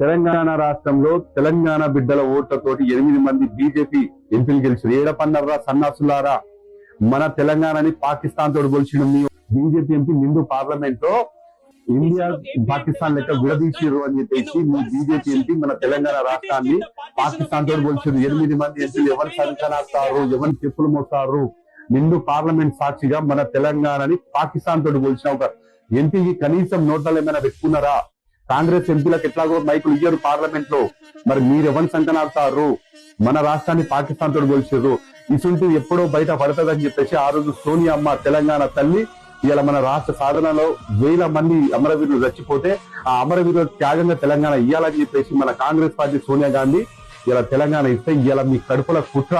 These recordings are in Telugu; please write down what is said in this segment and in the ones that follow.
తెలంగాణ రాష్ట్రంలో తెలంగాణ బిడ్డల ఓట్లతోటి 8 మంది బీజేపీ ఎంపీలు గెలిచారు. ఏడపన్నర్రా సన్నాసులారా, మన తెలంగాణని పాకిస్తాన్ తోటి పోల్చిన మీ బీజేపీ ఎంపీ నిండు పార్లమెంట్ లో ఇండియా పాకిస్తాన్ లెక్క విడదీసిరు అని చెప్పేసి మీ బీజేపీ ఎంపీ మన తెలంగాణ రాష్ట్రాన్ని పాకిస్తాన్ తోటి పోల్చారు. 8 మంది ఎంపీలు ఎవరు సంకనాస్తారు, ఎవరు చెప్పులు మోస్తారు? నిండు పార్లమెంట్ సాక్షిగా మన తెలంగాణని పాకిస్తాన్ తోటి పోల్చిన ఒక ఎంపీకి కనీసం నోట్లలో ఏమైనా పెట్టుకున్నారా? కాంగ్రెస్ ఎంపీలకు ఎట్లాగో మైకులు ఇయ్యారు పార్లమెంట్ లో, మరి మీరు ఎవరిని సంకనాడతారు? మన రాష్ట్రాన్ని పాకిస్తాన్ తోటి పోల్చారు. ఇసుంటి ఎప్పుడో బయట పడుతుందని చెప్పేసి ఆ రోజు సోనియా అమ్మ తెలంగాణ తల్లి ఇలా మన రాష్ట్ర సాధనలో 1000 మంది అమరవీరులు చచ్చిపోతే ఆ అమరవీరుల త్యాగంగా తెలంగాణ ఇయ్యాలని చెప్పేసి మన కాంగ్రెస్ పార్టీ సోనియా గాంధీ ఇలా తెలంగాణ ఇస్తే ఇలా మీ కడుపుల కుట్ర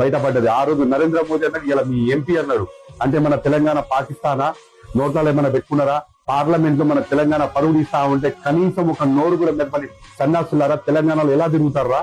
బయటపడ్డది. ఆ రోజు నరేంద్ర మోదీ అన్నాడు, ఇలా మీ ఎంపీ అన్నాడు. అంటే మన తెలంగాణ పాకిస్తానా? నోట్లలో ఏమైనా పెట్టుకున్నారా? పార్లమెంట్ లో మన తెలంగాణ పరువు తీస్తా ఉంటే కనీసం ఒక నోరు కూడా మెప్పని సన్నాసులారా తెలంగాణలో ఎలా తిరుగుతారా?